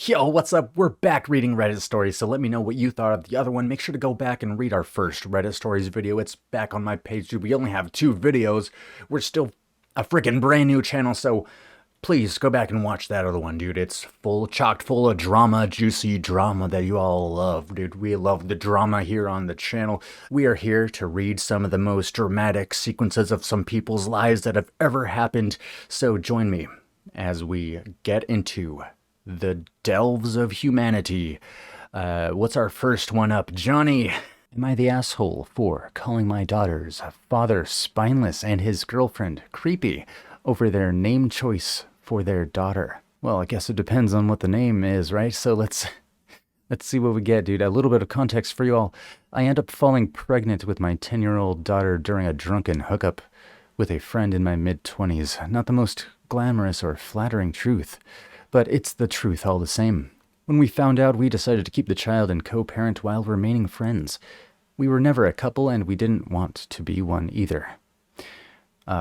Yo, what's up? We're back reading Reddit stories, so let me know what you thought of the other one. Make sure to go back and read our first Reddit stories video. It's back on my page, dude. We only have 2 videos. We're still a freaking brand new channel, so please go back and watch that other one, dude. It's chocked full of drama, juicy drama that you all love, dude. We love the drama here on the channel. We are here to read some of the most dramatic sequences of some people's lives that have ever happened, so join me as we get into the delves of humanity. What's our first one up? Johnny. Am I the asshole for calling my daughter's father spineless and his girlfriend creepy over their name choice for their daughter? Well, I guess it depends on what the name is, right? So let's see what we get, dude. A little bit of context for you all. I end up falling pregnant with my 10-year-old daughter during a drunken hookup with a friend in my mid-20s. Not the most glamorous or flattering truth, but it's the truth all the same. When we found out, we decided to keep the child and co-parent while remaining friends. We were never a couple, and we didn't want to be one either.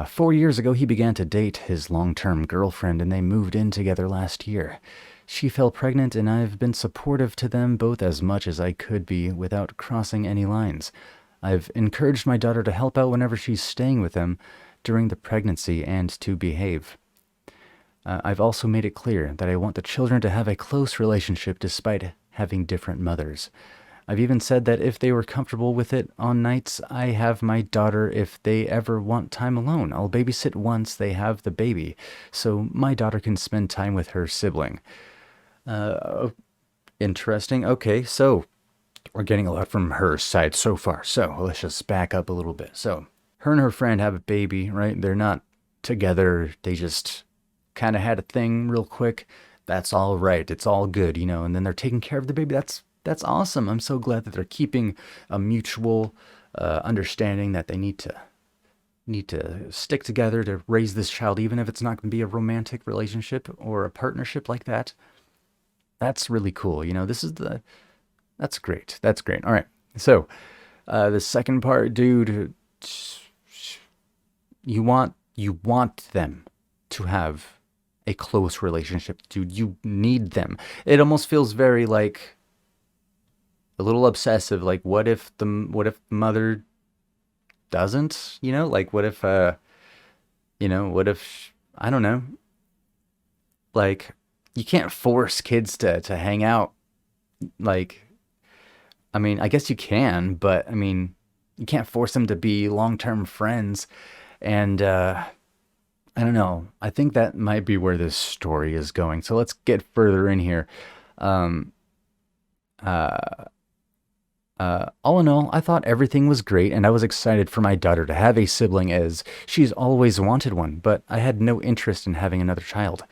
4 years ago, he began to date his long-term girlfriend, and they moved in together last year. She fell pregnant, and I've been supportive to them both as much as I could be without crossing any lines. I've encouraged my daughter to help out whenever she's staying with them during the pregnancy and to behave. I've also made it clear that I want the children to have a close relationship despite having different mothers. I've even said that if they were comfortable with it on nights, I have my daughter if they ever want time alone. I'll babysit once they have the baby, so my daughter can spend time with her sibling. Interesting. Okay, so we're getting a lot from her side so far. So let's just back up a little bit. So her and her friend have a baby, right? They're not together. They just kind of had a thing real quick. That's all right. It's all good, you know. And then they're taking care of the baby. That's awesome. I'm so glad that they're keeping a mutual understanding that they need to stick together to raise this child, even if it's not going to be a romantic relationship or a partnership like that. That's really cool. You know, that's great. That's great. All right. So the second part, dude, you want them to have a close relationship, dude. You need them. It almost feels very like a little obsessive. Like, what if mother doesn't? You know, like what if I don't know. Like, you can't force kids to hang out. Like, I mean, I guess you can, but I mean, you can't force them to be long-term friends. And I don't know. I think that might be where this story is going. So let's get further in here. All in all, I thought everything was great, and I was excited for my daughter to have a sibling as she's always wanted one, but I had no interest in having another child.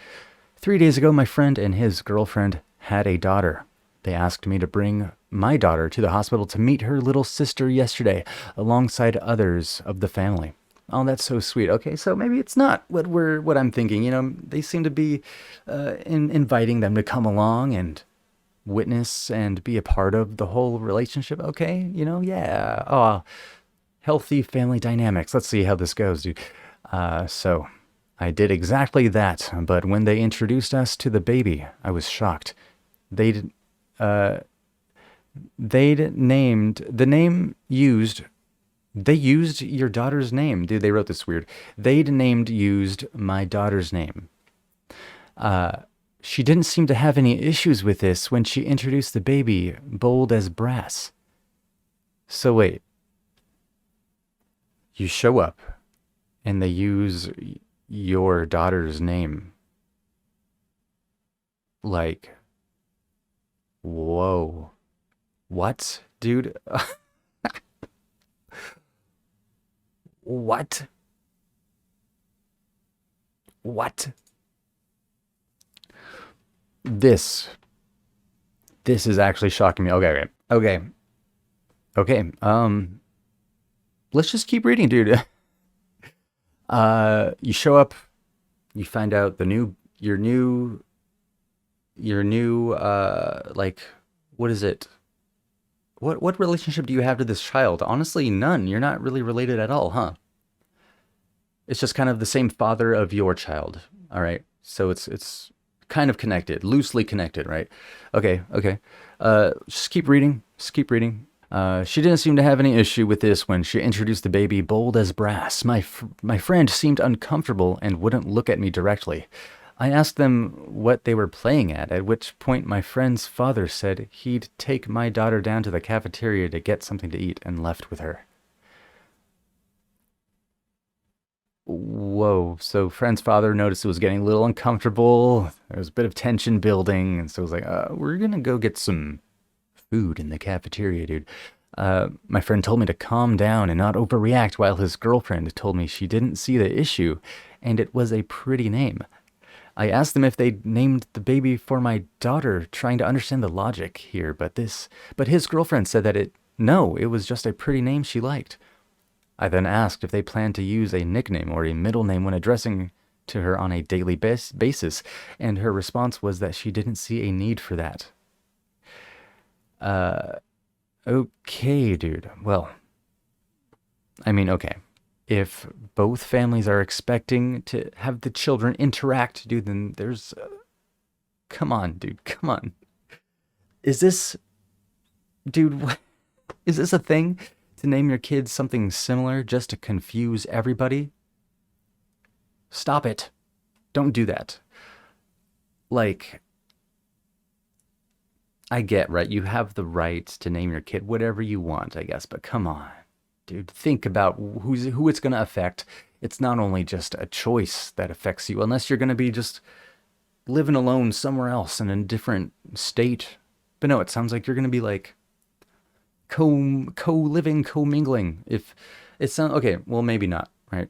3 days ago, my friend and his girlfriend had a daughter. They asked me to bring my daughter to the hospital to meet her little sister yesterday, alongside others of the family. Oh, that's so sweet. Okay, so maybe it's not what I'm thinking. You know, they seem to be inviting them to come along and witness and be a part of the whole relationship. Okay, you know, yeah. Oh, healthy family dynamics. Let's see how this goes, dude. So I did exactly that, but when they introduced us to the baby, I was shocked. They'd named the name used. They used your daughter's name. Dude, they wrote this weird. Used my daughter's name. She didn't seem to have any issues with this when she introduced the baby, bold as brass. So wait. You show up, and they use your daughter's name. Like, whoa. What? Dude? What? What? This is actually shocking me. Okay. Let's just keep reading, dude. You show up, you find out your new, like, what is it? What relationship do you have to this child? Honestly, none. You're not really related at all, huh? It's just kind of the same father of your child. All right. So it's kind of connected, loosely connected, right? Okay, okay. Just keep reading. Just keep reading. She didn't seem to have any issue with this when she introduced the baby bold as brass. My friend seemed uncomfortable and wouldn't look at me directly. I asked them what they were playing at which point my friend's father said he'd take my daughter down to the cafeteria to get something to eat and left with her. Whoa. So friend's father noticed it was getting a little uncomfortable. There was a bit of tension building, and so it was like, we're gonna go get some food in the cafeteria, dude. My friend told me to calm down and not overreact while his girlfriend told me she didn't see the issue and it was a pretty name. I asked them if they'd named the baby for my daughter, trying to understand the logic here, but his girlfriend said that no, it was just a pretty name she liked. I then asked if they planned to use a nickname or a middle name when addressing to her on a daily basis, and her response was that she didn't see a need for that. Okay, dude. Well, I mean, okay. If both families are expecting to have the children interact, dude, then there's... come on, dude. Come on. Is this... Dude, what? Is this a thing? To name your kids something similar just to confuse everybody? Stop it. Don't do that. Like... I get, right? You have the right to name your kid whatever you want, I guess, but come on. Dude, think about who it's going to affect. It's not only just a choice that affects you, unless you're going to be just living alone somewhere else in a different state. But no, it sounds like you're going to be like co-living, co-mingling. If it sounds okay, well, maybe not, right?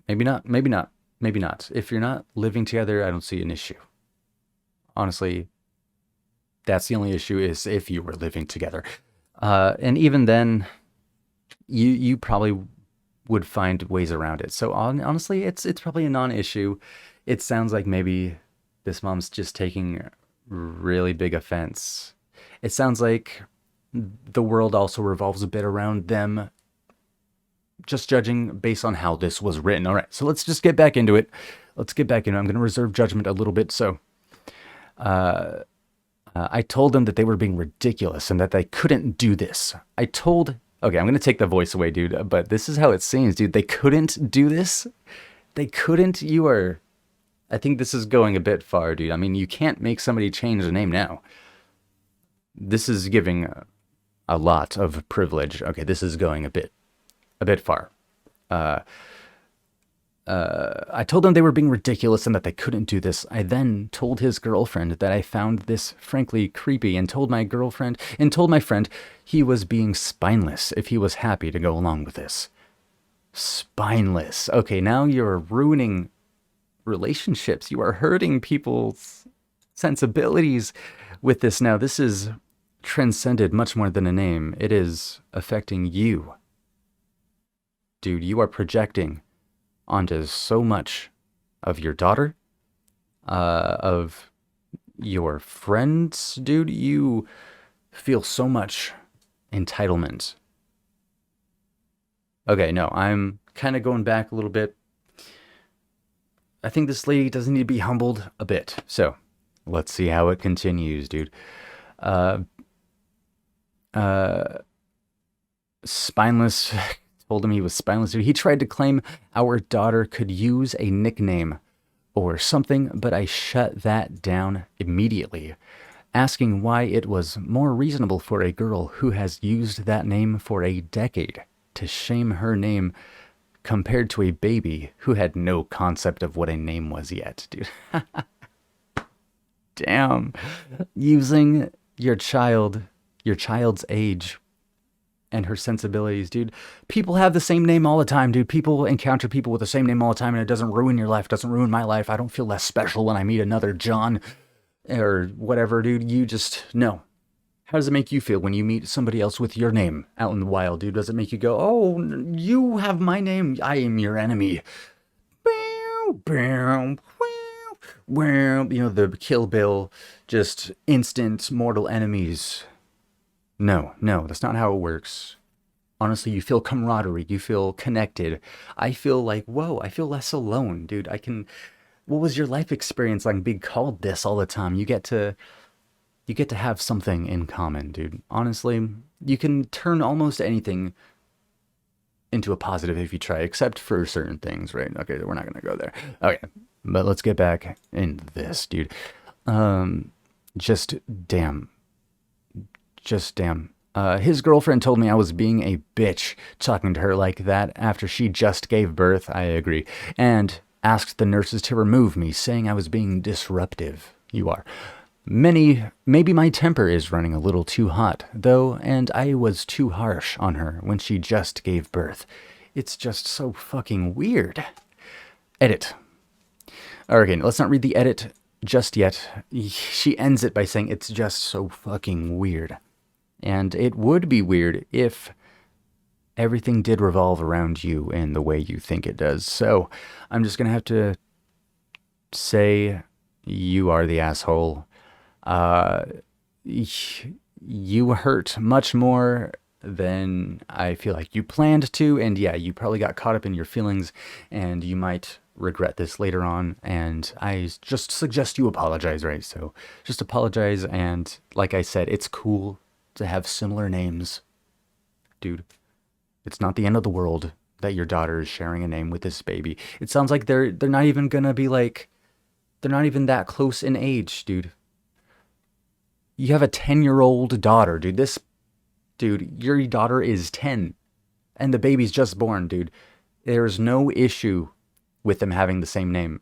Maybe not, maybe not, maybe not. If you're not living together, I don't see an issue. Honestly, that's the only issue is if you were living together. And even then, you probably would find ways around it. So honestly, it's probably a non-issue. It sounds like maybe this mom's just taking really big offense. It sounds like the world also revolves a bit around them just judging based on how this was written. All right, so let's just get back into it. Let's get back into it. I'm going to reserve judgment a little bit. So I told them that they were being ridiculous and that they couldn't do this. Okay, I'm going to take the voice away, dude, but this is how it seems, dude. They couldn't do this? They couldn't? I think this is going a bit far, dude. I mean, you can't make somebody change the name now. This is giving a lot of privilege. Okay, this is going a bit far. I told them they were being ridiculous and that they couldn't do this. I then told his girlfriend that I found this frankly creepy and told my friend he was being spineless if he was happy to go along with this. Spineless. Okay, now you're ruining relationships. You are hurting people's sensibilities with this now. This is transcended much more than a name. It is affecting you. Dude, you are projecting onto so much of your daughter, of your friends, dude. You feel so much entitlement. Okay, no, I'm kind of going back a little bit. I think this lady does need to be humbled a bit. So, let's see how it continues, dude. Spineless... told him he was spineless. He tried to claim our daughter could use a nickname or something, but I shut that down immediately, asking why it was more reasonable for a girl who has used that name for a decade to shame her name compared to a baby who had no concept of what a name was yet, dude. Damn. Using your child's age and her sensibilities, dude. People have the same name all the time, dude. People encounter people with the same name all the time, and it doesn't ruin your life, doesn't ruin my life. I don't feel less special when I meet another John or whatever, dude. You just know. How does it make you feel when you meet somebody else with your name out in the wild, dude? Does it make you go, oh, you have my name, I am your enemy? You know, the Kill Bill, just instant mortal enemies. No, that's not how it works. Honestly, you feel camaraderie, you feel connected. I feel like, whoa, I feel less alone, dude. what was your life experience like being called this all the time? You get to have something in common, dude. Honestly, you can turn almost anything into a positive if you try, except for certain things, right? Okay, we're not gonna go there. Okay, but let's get back into this, dude. Um, just damn, just damn. His girlfriend told me I was being a bitch talking to her like that after she just gave birth. I agree. And asked the nurses to remove me, saying I was being disruptive. You are. Maybe my temper is running a little too hot, though, and I was too harsh on her when she just gave birth. It's just so fucking weird. Edit. Okay, let's not read the edit just yet. She ends it by saying it's just so fucking weird. And it would be weird if everything did revolve around you in the way you think it does. So I'm just going to have to say you are the asshole. Uh, you hurt much more than I feel like you planned to. And yeah, you probably got caught up in your feelings and you might regret this later on. And I just suggest you apologize, right? So just apologize. And like I said, it's cool to have similar names. Dude, it's not the end of the world that your daughter is sharing a name with this baby. It sounds like they're not even gonna be like, they're not even that close in age, dude. You have a 10-year-old daughter, dude. Dude, your daughter is 10 and the baby's just born, dude. There's no issue with them having the same name.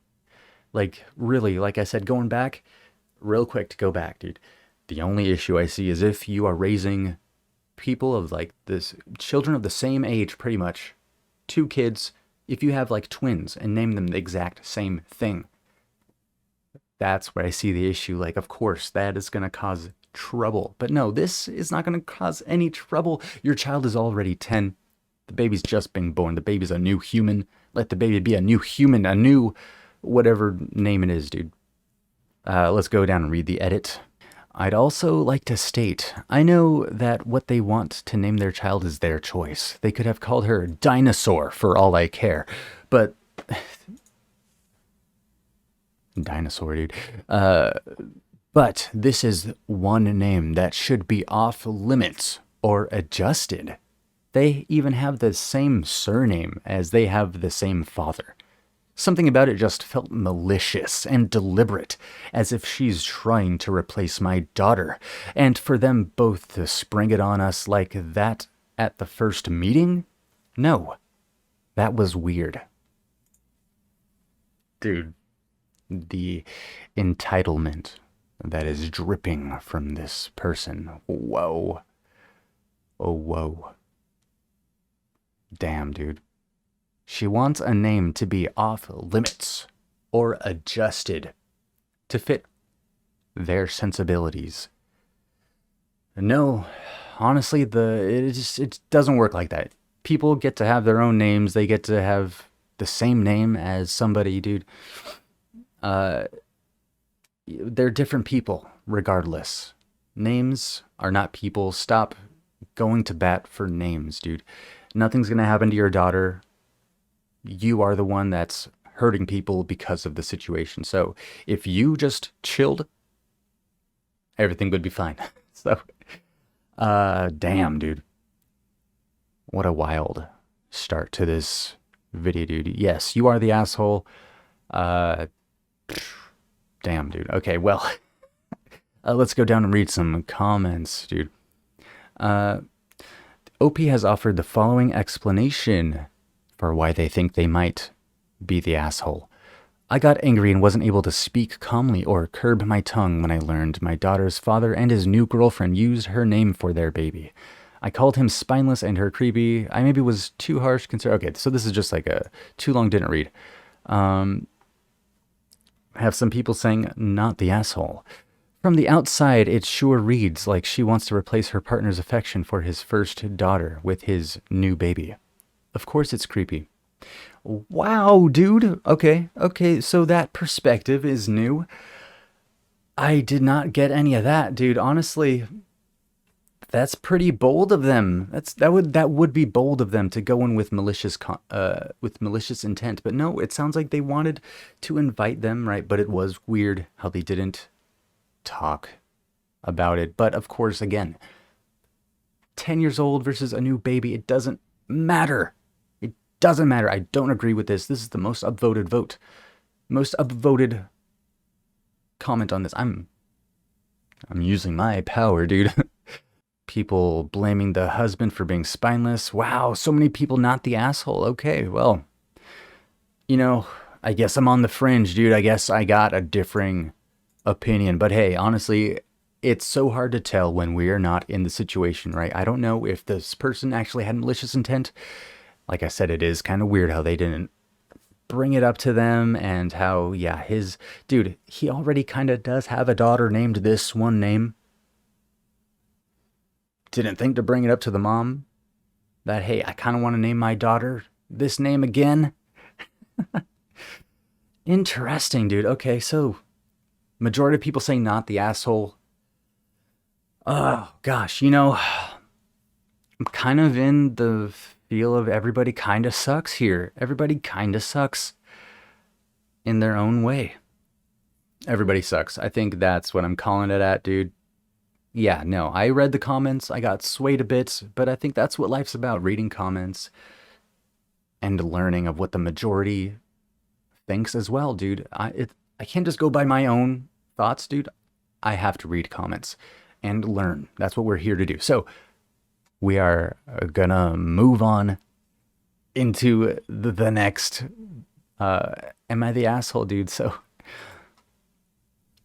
Like, really, like I said, going back, real quick to go back, dude. The only issue I see is if you are raising people of like this, children of the same age, pretty much, two kids, if you have like twins and name them the exact same thing, that's where I see the issue. Like, of course, that is going to cause trouble. But no, this is not going to cause any trouble. Your child is already 10. The baby's just being born. The baby's a new human. Let the baby be a new human, a new whatever name it is, dude. Let's go down and read the edit. I'd also like to state, I know that what they want to name their child is their choice. They could have called her Dinosaur for all I care. But Dinosaur, dude. But this is one name that should be off limits or adjusted. They even have the same surname as they have the same father. Something about it just felt malicious and deliberate, as if she's trying to replace my daughter. And for them both to spring it on us like that at the first meeting? No, that was weird. Dude, the entitlement that is dripping from this person. Whoa. Oh, whoa. Damn, dude. She wants a name to be off limits or adjusted to fit their sensibilities. No, honestly, it doesn't work like that. People get to have their own names. They get to have the same name as somebody, dude. They're different people, regardless. Names are not people. Stop going to bat for names, dude. Nothing's gonna happen to your daughter. You are the one that's hurting people because of the situation. So if you just chilled, everything would be fine. So, damn, dude. What a wild start to this video, dude. Yes, you are the asshole. Damn, dude. Okay, well, let's go down and read some comments, dude. OP has offered the following explanation for why they think they might be the asshole. I got angry and wasn't able to speak calmly or curb my tongue when I learned my daughter's father and his new girlfriend used her name for their baby. I called him spineless and her creepy. I maybe was too harsh. Okay, so this is just like a too long didn't read. Have some people saying not the asshole. From the outside, it sure reads like she wants to replace her partner's affection for his first daughter with his new baby. Of course it's creepy. Wow, dude. Okay, so that perspective is new. I did not get any of that, dude. Honestly, That's pretty bold of them. That would be bold of them to go in with malicious intent. But no, it sounds like they wanted to invite them, right? But it was weird how they didn't talk about it. But of course, again, 10 years old versus a new baby, it doesn't matter. It doesn't matter. I don't agree with this. This is the most upvoted vote. Most upvoted comment on this. I'm using my power, dude. People blaming the husband for being spineless. Wow, so many people not the asshole. Okay, well, I guess I'm on the fringe, dude. I guess I got a differing opinion. But hey, honestly, it's so hard to tell when we're not in the situation, right? I don't know if this person actually had malicious intent. Like I said, it is kind of weird how they didn't bring it up to them, and how, yeah, he already kind of does have a daughter named this one name. Didn't think to bring it up to the mom that, hey, I kind of want to name my daughter this name again. Interesting, dude. Okay, so majority of people saying not the asshole. Oh, gosh, I'm kind of in the feel of everybody kind of sucks here. Everybody kind of sucks in their own way. Everybody sucks. I think that's what I'm calling it at, dude. Yeah, no, I read the comments. I got swayed a bit, but I think that's what life's about, reading comments and learning of what the majority thinks as well, dude. I can't just go by my own thoughts, dude. I have to read comments and learn. That's what we're here to do. So we are gonna move on into the next. Am I the asshole, dude? So,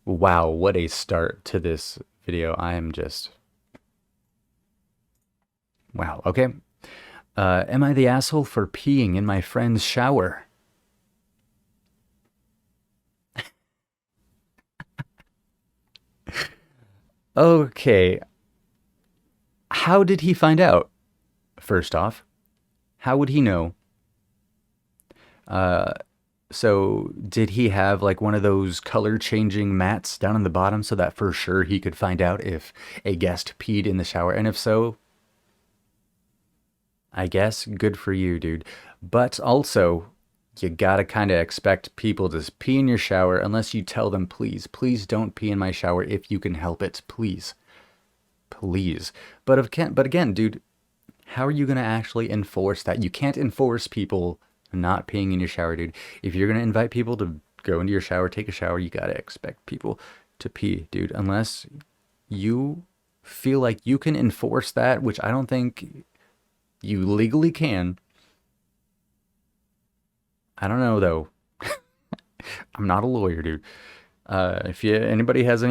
wow, what a start to this video. I am just, wow. Okay. Am I the asshole for peeing in my friend's shower? Okay. How did he find out? First off, how would he know? So did he have like one of those color changing mats down on the bottom so that for sure he could find out if a guest peed in the shower? And if so, I guess good for you, dude. But also, you gotta kind of expect people to pee in your shower unless you tell them, please don't pee in my shower if you can help it. Please. But again, dude, how are you gonna actually enforce that? You can't enforce people not peeing in your shower, dude. If you're gonna invite people to go into your shower, take a shower, you gotta expect people to pee, dude. Unless you feel like you can enforce that, which I don't think you legally can. I don't know though. I'm not a lawyer, dude. If anybody has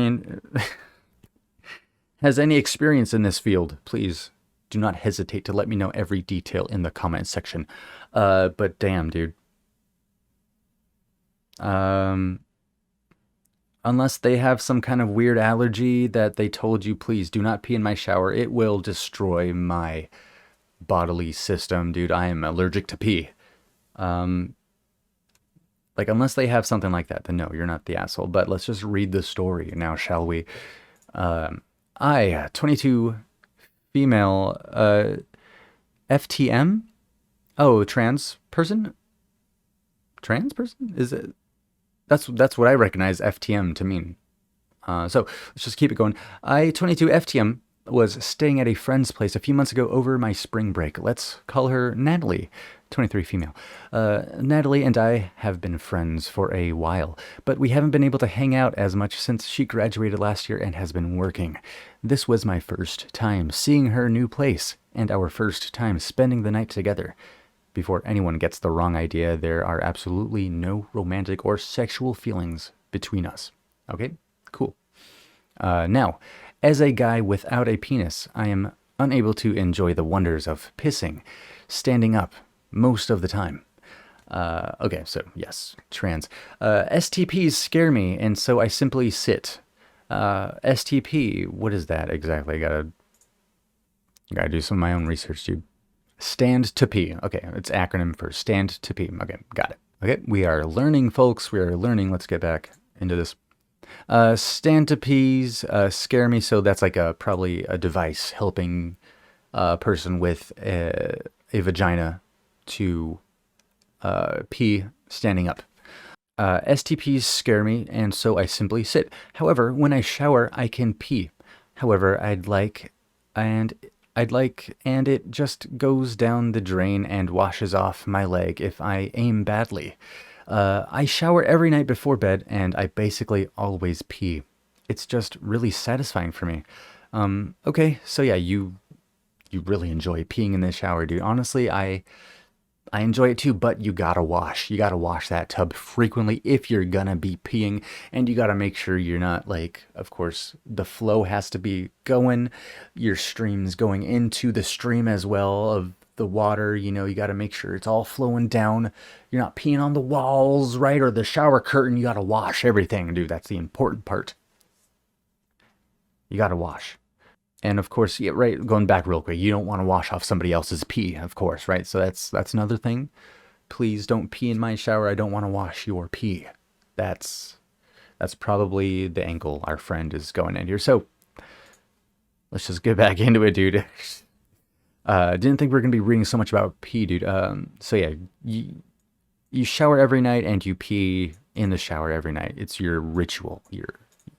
any experience in this field, please do not hesitate to let me know every detail in the comment section. But damn, dude. Unless they have some kind of weird allergy that they told you, please do not pee in my shower. It will destroy my bodily system, dude. I am allergic to pee. Like, unless they have something like that, then no, you're not the asshole. But let's just read the story now, shall we? 22 female, FTM? Oh, trans person? Trans person? Is it? That's what I recognize FTM to mean. So let's just keep it going. 22 FTM was staying at a friend's place a few months ago over my spring break. Let's call her Natalie, 23 female. Natalie and I have been friends for a while, but we haven't been able to hang out as much since she graduated last year and has been working. This was my first time seeing her new place and our first time spending the night together. Before anyone gets the wrong idea, there are absolutely no romantic or sexual feelings between us. Okay? Cool. Now, as a guy without a penis, I am unable to enjoy the wonders of pissing, standing up most of the time. Okay, so yes, trans. STPs scare me, and so I simply sit. STP, what is that exactly? Gotta do some of my own research, dude. Stand to pee. Okay, it's acronym for stand to pee. Okay, got it. Okay, we are learning, folks. We are learning. Let's get back into this. Stand to pees scare me, so that's like probably a device helping a person with a vagina to pee standing up. STPs scare me, and so I simply sit. However, when I shower, I can pee. However, and and it just goes down the drain and washes off my leg if I aim badly. I shower every night before bed, and I basically always pee. It's just really satisfying for me. Okay, so yeah, you really enjoy peeing in the shower, dude. Honestly, I enjoy it too, but you gotta wash. You gotta wash that tub frequently if you're gonna be peeing, and you gotta make sure you're not like, of course, the flow has to be going. Your stream's going into the stream as well of the water. You know, you gotta make sure it's all flowing down. You're not peeing on the walls, right? Or the shower curtain. You gotta wash everything, dude. That's the important part. You gotta wash. And of course, yeah, right, going back real quick, you don't want to wash off somebody else's pee, of course, right? So that's another thing. Please don't pee in my shower. I don't want to wash your pee. That's that's probably the angle our friend is going in here. So let's just get back into it, dude. Didn't think we were gonna be reading so much about pee, dude. So yeah, you shower every night and you pee in the shower every night. It's your ritual.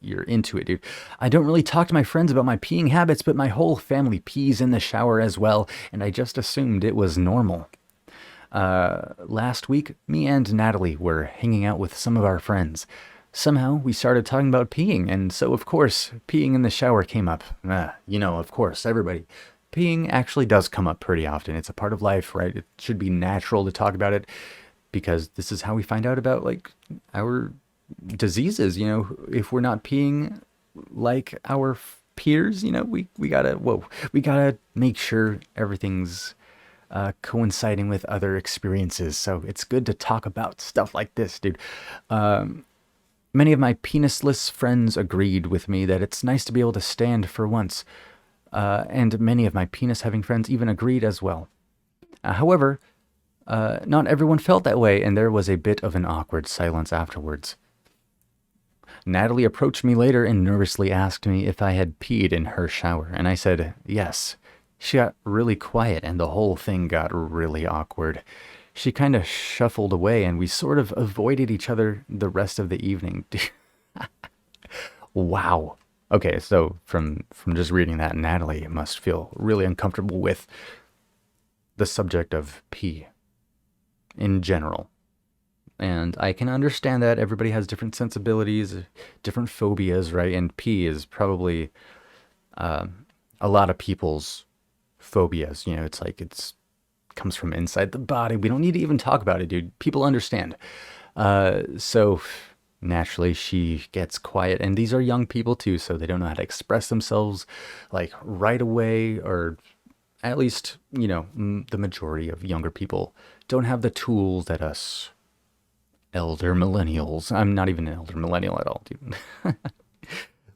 You're into it, dude. I don't really talk to my friends about my peeing habits, but my whole family pees in the shower as well, and I just assumed it was normal. Last week, me and Natalie were hanging out with some of our friends. Somehow, we started talking about peeing, and so, of course, peeing in the shower came up. Of course, everybody. Peeing actually does come up pretty often. It's a part of life, right? It should be natural to talk about it, because this is how we find out about, like, our diseases. If we're not peeing like our peers, we gotta make sure everything's coinciding with other experiences. So it's good to talk about stuff like this, dude. Many of my penisless friends agreed with me that it's nice to be able to stand for once, and many of my penis-having friends even agreed as well. However, not everyone felt that way, and there was a bit of an awkward silence afterwards. Natalie approached me later and nervously asked me if I had peed in her shower, and I said yes. She got really quiet, and the whole thing got really awkward. She kind of shuffled away, and we sort of avoided each other the rest of the evening. Wow. Okay, so from just reading that, Natalie must feel really uncomfortable with the subject of pee in general. And I can understand that everybody has different sensibilities, different phobias, right? And pee is probably a lot of people's phobias. It's like it's comes from inside the body. We don't need to even talk about it, dude. People understand. So naturally, she gets quiet, and these are young people too, so they don't know how to express themselves like right away, or at least the majority of younger people don't have the tools that us elder millennials. I'm not even an elder millennial at all, dude.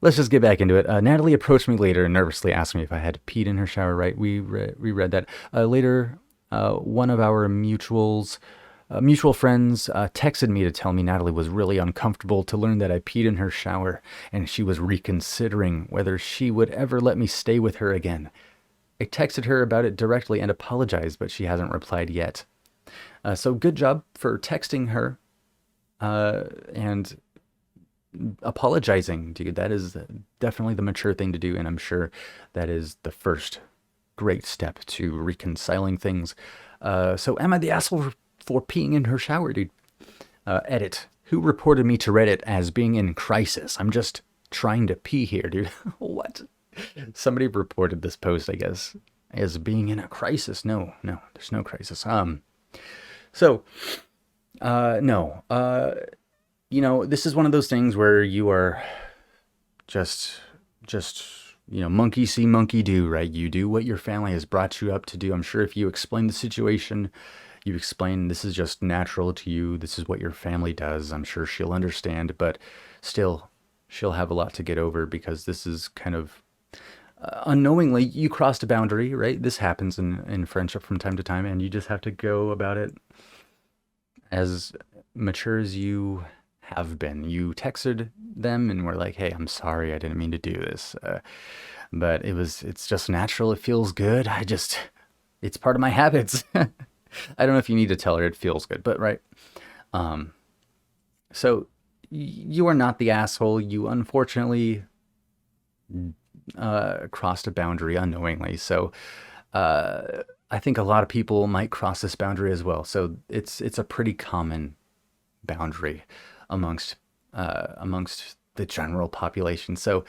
Let's just get back into it. Natalie approached me later and nervously asked me if I had peed in her shower, right? We read that. Later, one of our mutual friends texted me to tell me Natalie was really uncomfortable to learn that I peed in her shower, and she was reconsidering whether she would ever let me stay with her again. I texted her about it directly and apologized, but she hasn't replied yet. So good job for texting her and apologizing, dude. That is definitely the mature thing to do, and I'm sure that is the first great step to reconciling things. So am I the asshole for peeing in her shower, dude? Edit. Who reported me to Reddit as being in crisis? I'm just trying to pee here, dude. What? Somebody reported this post, I guess, as being in a crisis. No, there's no crisis. So, no. This is one of those things where you are just monkey see, monkey do, right? You do what your family has brought you up to do. I'm sure if you explain the situation, you explain this is just natural to you, this is what your family does, I'm sure she'll understand, but still, she'll have a lot to get over, because this is kind of unknowingly, you crossed a boundary, right? This happens in friendship from time to time, and you just have to go about it as mature as you have been. You texted them and were like, hey, I'm sorry, I didn't mean to do this. But it's just natural. It feels good. It's part of my habits. I don't know if you need to tell her it feels good, but right. Um, so you are not the asshole. You unfortunately crossed a boundary unknowingly. So I think a lot of people might cross this boundary as well. So it's a pretty common boundary amongst amongst the general population. So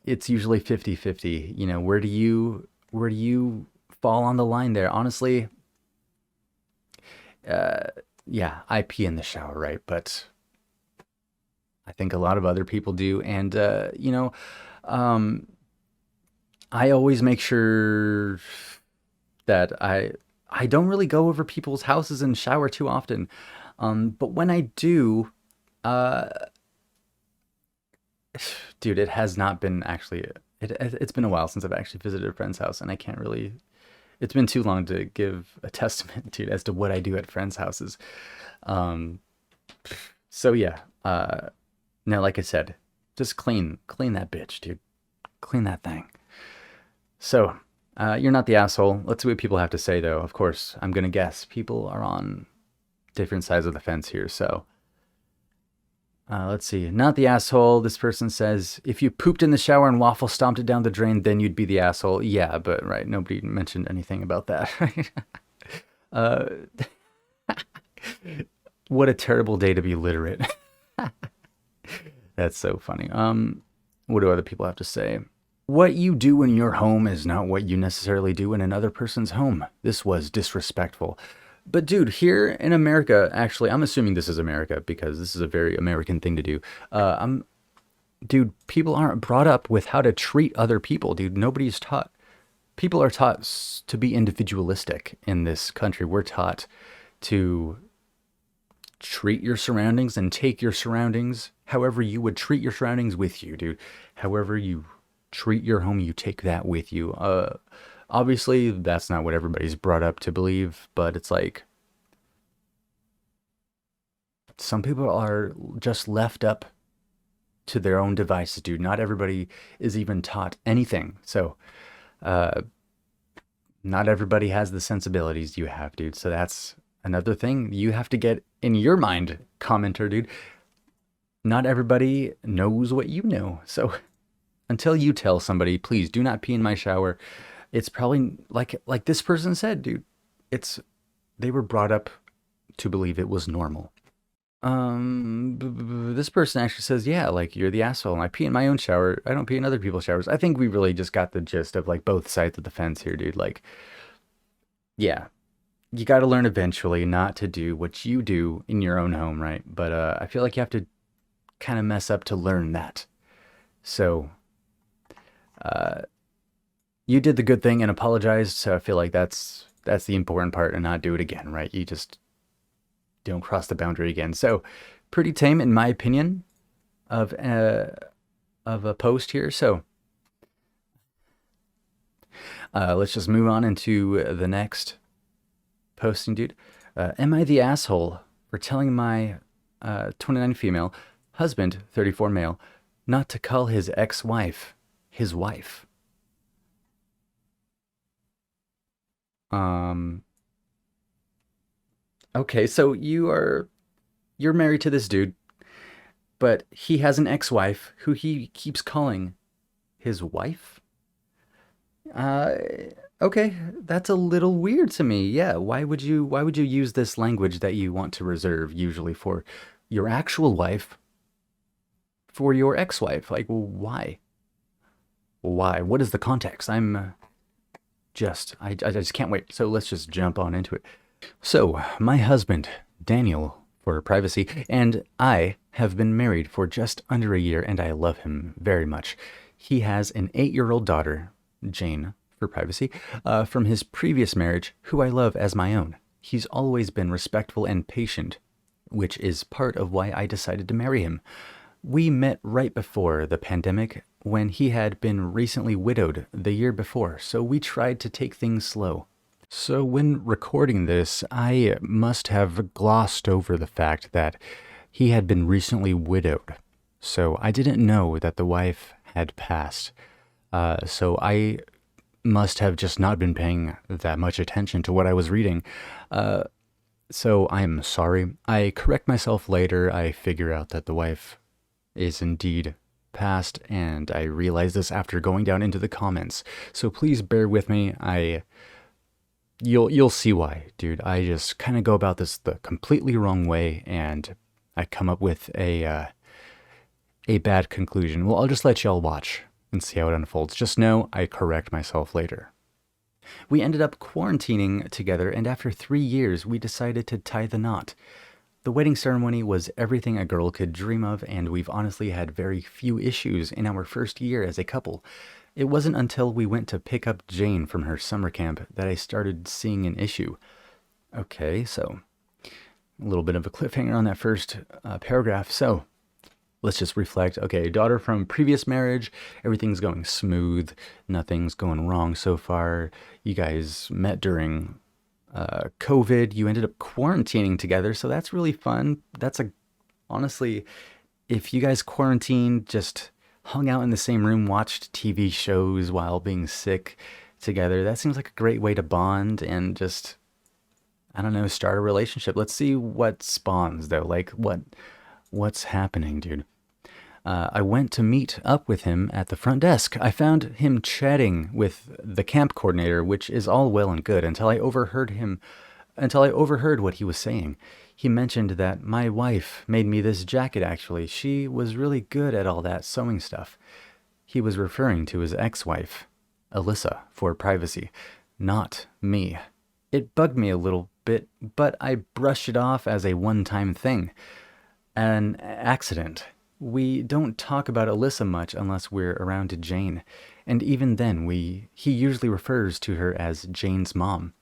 it's usually 50-50. You know, where do you fall on the line there? Honestly, yeah, I pee in the shower, right? But I think a lot of other people do. And um, I always make sure that I don't really go over people's houses and shower too often. But when I do, uh, dude, it has not been actually. It's been a while since I've actually visited a friend's house, and I can't really. It's been too long to give a testament, dude, as to what I do at friends' houses. Um, so yeah. Now, like I said, just clean that bitch, dude. Clean that thing. So, you're not the asshole. Let's see what people have to say, though. Of course, I'm gonna guess people are on different sides of the fence here. So, let's see. Not the asshole. This person says, if you pooped in the shower and waffle stomped it down the drain, then you'd be the asshole. Yeah, but right, nobody mentioned anything about that, right? uh, what a terrible day to be literate. That's so funny. What do other people have to say? What you do in your home is not what you necessarily do in another person's home. This was disrespectful. But dude, here in America, actually, I'm assuming this is America because this is a very American thing to do. Dude, people aren't brought up with how to treat other people, dude. Nobody's taught. People are taught to be individualistic in this country. We're taught to treat your surroundings and take your surroundings however you would treat your surroundings with you, dude. However you treat your home, you take that with you. Obviously, that's not what everybody's brought up to believe, but it's like some people are just left up to their own devices, dude. Not everybody is even taught anything. So, uh, not everybody has the sensibilities you have, dude. So that's another thing you have to get in your mind, commenter, dude. Not everybody knows what you know. So until you tell somebody, please do not pee in my shower, it's probably like this person said, dude. It's they were brought up to believe it was normal. This person actually says, yeah, like you're the asshole. I pee in my own shower. I don't pee in other people's showers. I think we really just got the gist of like both sides of the fence here, dude. Like, yeah, you got to learn eventually not to do what you do in your own home, right? But I feel like you have to kind of mess up to learn that. So, uh, you did the good thing and apologized. So I feel like that's the important part, and not do it again, right? You just don't cross the boundary again. So, pretty tame in my opinion of a post here. So, let's just move on into the next posting, dude. Am I the asshole for telling my 29 female husband, 34 male, not to call his ex-wife his wife? Um, okay, so you're married to this dude, but he has an ex-wife who he keeps calling his wife? Uh, okay, that's a little weird to me. Yeah, why would you use this language that you want to reserve usually for your actual wife for your ex-wife? Like, why? Why? What is the context? I just can't wait. So let's just jump on into it. So, my husband, Daniel, for privacy, and I have been married for just under a year, and I love him very much. He has an 8-year-old daughter, Jane, for privacy, from his previous marriage, who I love as my own. He's always been respectful and patient, which is part of why I decided to marry him. We met right before the pandemic when he had been recently widowed the year before, so we tried to take things slow. So when recording this, I must have glossed over the fact that He had been recently widowed, so I didn't know that the wife had passed. So I must have just not been paying that much attention to what I was reading. So I'm sorry. I correct myself later. I figure out that the wife is indeed passed, and I realize this after going down into the comments. So please bear with me. You'll see why, dude. I just kind of go about this the completely wrong way, and I come up with a bad conclusion. Well, I'll just let y'all watch and see how it unfolds. Just know I correct myself later. We ended up quarantining together, and after 3 years, we decided to tie the knot. The wedding ceremony was everything a girl could dream of, and we've honestly had very few issues in our first year as a couple. It wasn't until we went to pick up Jane from her summer camp that I started seeing an issue. Okay, so a little bit of a cliffhanger on that first paragraph. So let's just reflect. Okay, daughter from previous marriage. Everything's going smooth. Nothing's going wrong so far. You guys met during COVID. You ended up quarantining together, so that's really fun. Honestly, if you guys quarantined, just hung out in the same room, watched TV shows while being sick together, that seems like a great way to bond and just, I don't know, start a relationship. Let's see what spawns though. Like what's happening, dude? I went to meet up with him at the front desk. I found him chatting with the camp coordinator, which is all well and good until I overheard what he was saying. He mentioned that my wife made me this jacket actually. She was really good at all that sewing stuff. He was referring to his ex-wife, Alyssa, for privacy, not me. It bugged me a little bit, but I brushed it off as a one-time thing. An accident. We don't talk about Alyssa much unless we're around Jane, and even then he usually refers to her as Jane's mom.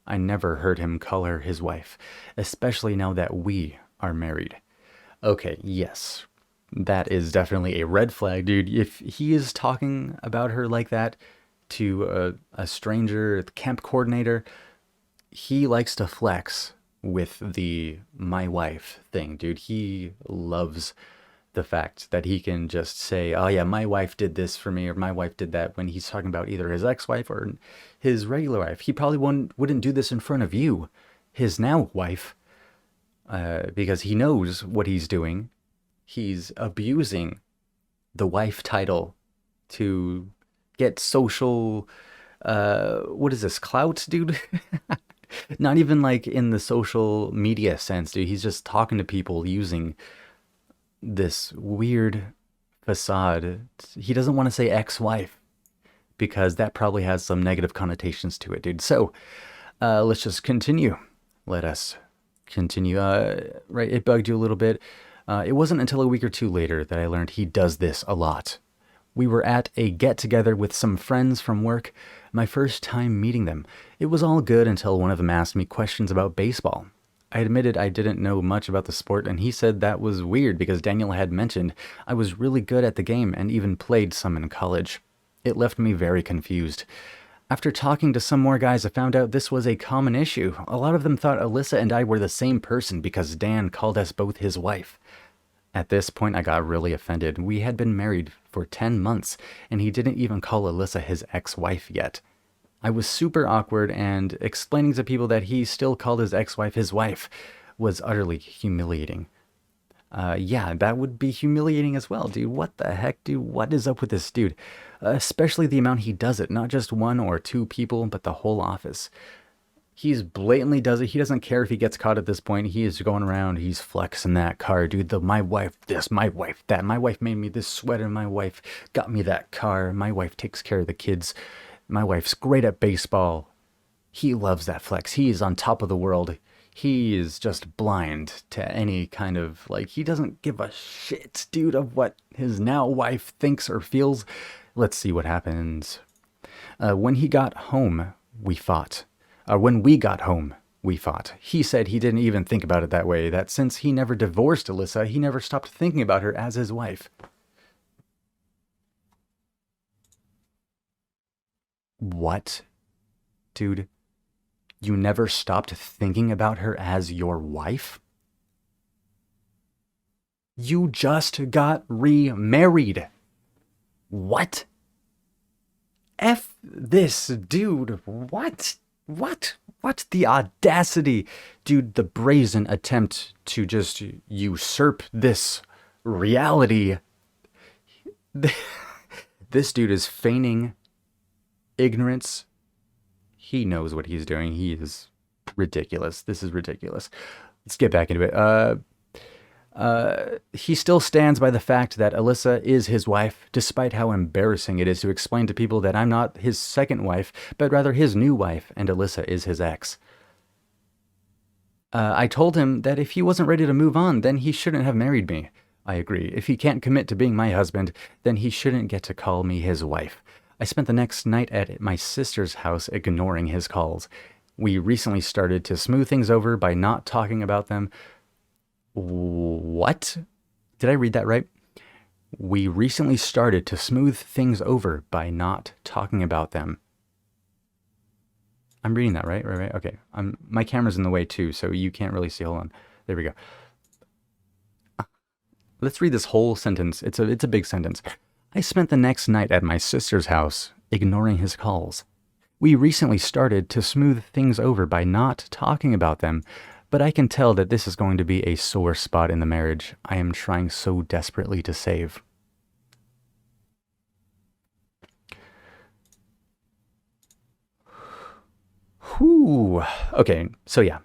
I never heard him call her his wife, especially now that we are married. Okay, yes, that is definitely a red flag, dude. If he is talking about her like that to a stranger, the camp coordinator, he likes to flex with the my wife thing, dude. He loves the fact that he can just say, oh yeah, my wife did this for me, or my wife did that, when he's talking about either his ex-wife or his regular wife. He probably wouldn't do this in front of you, his now wife, because he knows what he's doing. He's abusing the wife title to get social, what is this, clout, dude? Not even like in the social media sense, dude. He's just talking to people using this weird facade. He doesn't want to say ex-wife because that probably has some negative connotations to it, dude. So let's just continue. Let us continue. Right, it bugged you a little bit. It wasn't until a week or two later that I learned he does this a lot. We were at a get-together with some friends from work, my first time meeting them. It was all good until one of them asked me questions about baseball. I admitted I didn't know much about the sport, and he said that was weird because Daniel had mentioned I was really good at the game and even played some in college. It left me very confused. After talking to some more guys, I found out this was a common issue. A lot of them thought Alyssa and I were the same person because Dan called us both his wife. At this point, I got really offended. We had been married for 10 months, and he didn't even call Alyssa his ex-wife yet. I was super awkward, and explaining to people that he still called his ex-wife his wife was utterly humiliating. Yeah, that would be humiliating as well, dude. What the heck, dude? What is up with this dude? Especially the amount he does it. Not just one or two people, but the whole office. He's blatantly does it. He doesn't care if he gets caught at this point. He is going around. He's flexing that car, dude. My wife this, my wife that. My wife made me this sweater. My wife got me that car. My wife takes care of the kids. My wife's great at baseball. He loves that flex. He is on top of the world. He is just blind to any kind of, like, he doesn't give a shit, dude, of what his now wife thinks or feels. Let's see what happens. When he got home, we fought. When we got home, we fought. He said he didn't even think about it that way, that since he never divorced Alyssa, he never stopped thinking about her as his wife. What? Dude, you never stopped thinking about her as your wife? You just got remarried. What? F this, dude. What? What? What's the audacity? Dude, the brazen attempt to just usurp this reality. This dude is feigning ignorance. He knows what he's doing. He is ridiculous. This is ridiculous. Let's get back into it. He still stands by the fact that Alyssa is his wife, despite how embarrassing it is to explain to people that I'm not his second wife, but rather his new wife, and Alyssa is his ex. I told him that if he wasn't ready to move on, then he shouldn't have married me. I agree. If he can't commit to being my husband, then he shouldn't get to call me his wife. I spent the next night at my sister's house ignoring his calls. We recently started to smooth things over by not talking about them. What? Did I read that right? We recently started to smooth things over by not talking about them. I'm reading that right? Right. Okay. My camera's in the way too, so you can't really see. Hold on. There we go. Let's read this whole sentence. It's a big sentence. I spent the next night at my sister's house, ignoring his calls. We recently started to smooth things over by not talking about them, but I can tell that this is going to be a sore spot in the marriage I am trying so desperately to save. Whew. Okay, so yeah.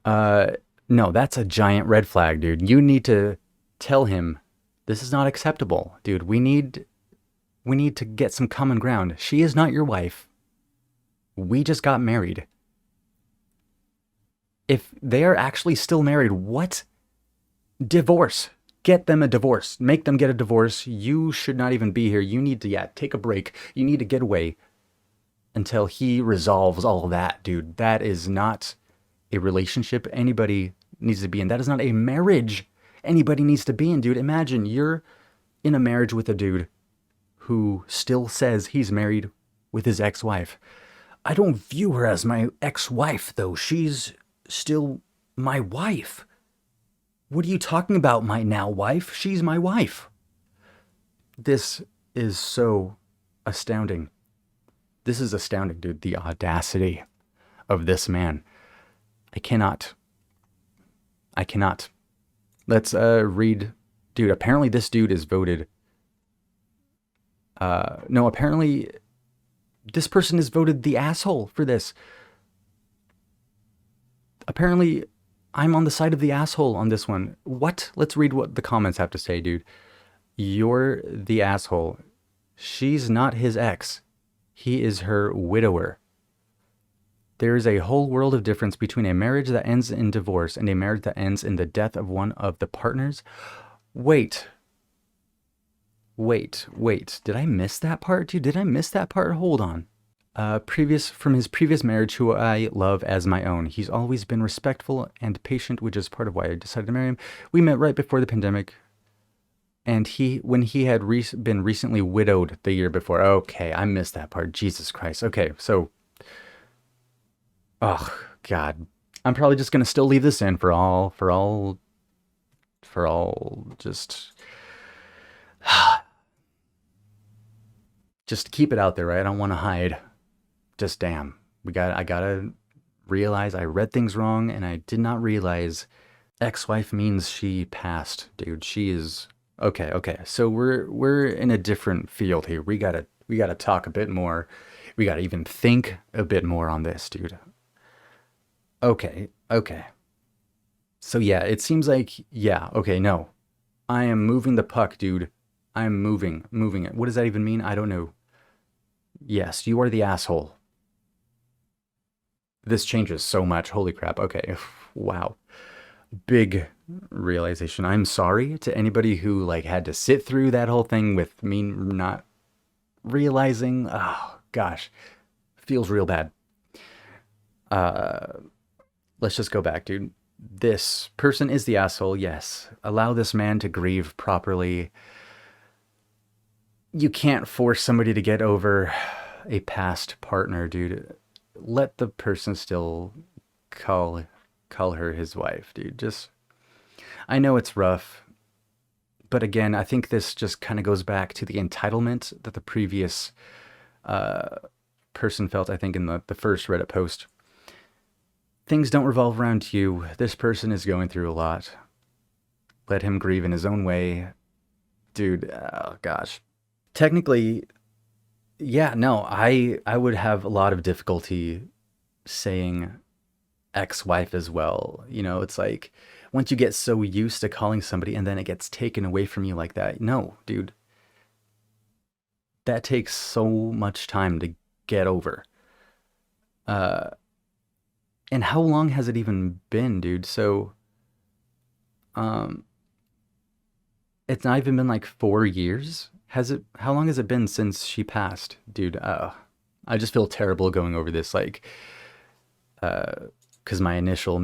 No, that's a giant red flag, dude. You need to tell him this is not acceptable, dude. We need to get some common ground. She is not your wife. We just got married. If they are actually still married, what? Divorce. Get them a divorce. Make them get a divorce. You should not even be here. You need to, take a break. You need to get away until he resolves all that, dude. That is not a relationship anybody needs to be in. That is not a marriage anybody needs to be in, dude. Imagine you're in a marriage with a dude who still says he's married with his ex-wife. I don't view her as my ex-wife, though. She's still my wife. What are you talking about, my now wife? She's my wife. This is so astounding. This is astounding, dude. The audacity of this man. I cannot. Let's read. Dude, apparently this dude is voted. No, apparently this person is voted the asshole for this. Apparently I'm on the side of the asshole on this one. What? Let's read what the comments have to say, dude. You're the asshole. She's not his ex. He is her widower. There is a whole world of difference between a marriage that ends in divorce and a marriage that ends in the death of one of the partners. Wait. Did I miss that part, dude? Did I miss that part? Hold on. From his previous marriage, who I love as my own. He's always been respectful and patient, which is part of why I decided to marry him. We met right before the pandemic. And when he had been recently widowed the year before. Okay, I missed that part. Jesus Christ. Okay, so... Oh, God. I'm probably just going to still leave this in for all, just... Just keep it out there, right? I don't want to hide. Just damn. I gotta realize I read things wrong, and I did not realize ex-wife means she passed, dude. She is... Okay. So we're in a different field here. We gotta talk a bit more. We gotta even think a bit more on this, dude. Okay. So yeah, it seems like, no. I am moving the puck, dude. I'm moving it. What does that even mean? I don't know. Yes, you are the asshole. This changes so much. Holy crap. Okay. Wow. Big realization. I'm sorry to anybody who had to sit through that whole thing with me not realizing. Oh gosh, feels real bad. Let's just go back, dude. This person is the asshole. Yes. Allow this man to grieve properly. You can't force somebody to get over a past partner, dude. Let the person still call her his wife, dude. I know it's rough. But again, I think this just kind of goes back to the entitlement that the previous person felt, I think, in the first Reddit post. Things don't revolve around you. This person is going through a lot. Let him grieve in his own way. Dude, oh gosh. Technically, yeah, no, I would have a lot of difficulty saying ex-wife as well. You know, it's like once you get so used to calling somebody and then it gets taken away from you like that. No, dude. That takes so much time to get over. Uh and how long has it even been, dude? So, um it's not even been like 4 years. Has it? How long has it been since she passed, dude? I just feel terrible going over this, like, because my initial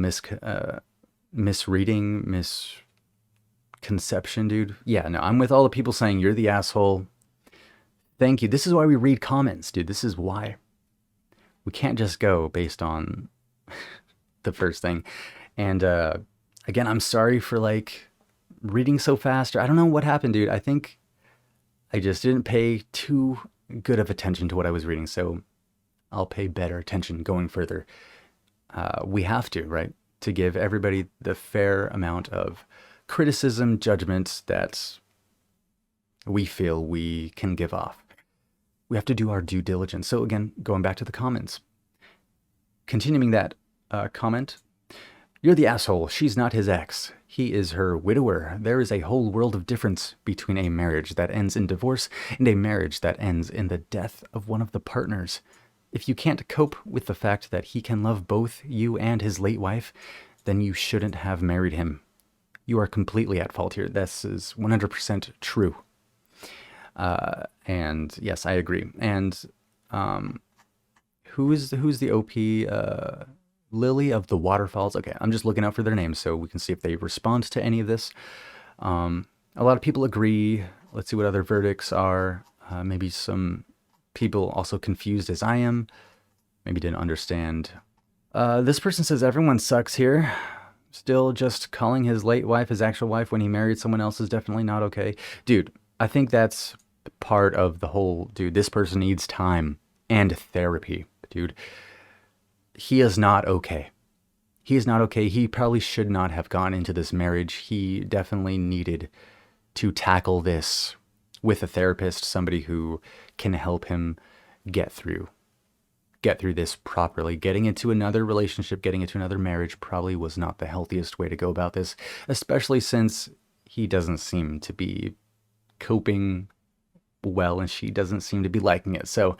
misreading, misconception, dude. Yeah, no, I'm with all the people saying you're the asshole. Thank you. This is why we read comments, dude. This is why we can't just go based on the first thing. And again, I'm sorry for like reading so fast. Or I don't know what happened, dude. I think I just didn't pay too good of attention to what I was reading, so I'll pay better attention going further. We have to, right? To give everybody the fair amount of criticism, judgment that we feel we can give off. We have to do our due diligence. So again, going back to the comments. Continuing that comment, you're the asshole. She's not his ex. He is her widower. There is a whole world of difference between a marriage that ends in divorce and a marriage that ends in the death of one of the partners. If you can't cope with the fact that he can love both you and his late wife, then you shouldn't have married him. You are completely at fault here. This is 100% true. And yes, I agree. And who's the OP? Lily of the Waterfalls. Okay, I'm just looking out for their names so we can see if they respond to any of this. A lot of people agree. Let's see what other verdicts are. Maybe some people also confused as I am. Maybe didn't understand. This person says everyone sucks here. Still, just calling his late wife his actual wife when he married someone else is definitely not okay. Dude, I think that's part of the whole, dude, this person needs time and therapy, dude. He is not okay. He is not okay. He probably should not have gone into this marriage. He definitely needed to tackle this with a therapist, somebody who can help him get through this properly. Getting into another relationship, getting into another marriage probably was not the healthiest way to go about this, especially since he doesn't seem to be coping well and she doesn't seem to be liking it. So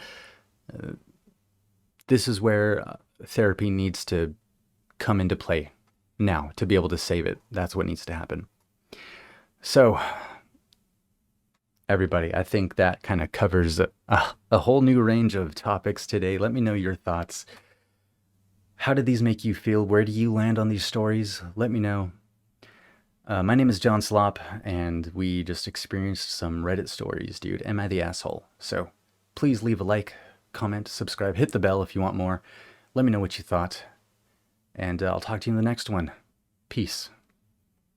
this is where therapy needs to come into play now to be able to save it. That's what needs to happen. So, everybody, I think that kind of covers a whole new range of topics today. Let me know your thoughts. How did these make you feel? Where do you land on these stories? Let me know. My name is John Slop, and we just experienced some Reddit stories, dude. Am I the asshole? So, please leave a like, comment, subscribe, hit the bell if you want more. Let me know what you thought, and I'll talk to you in the next one. Peace.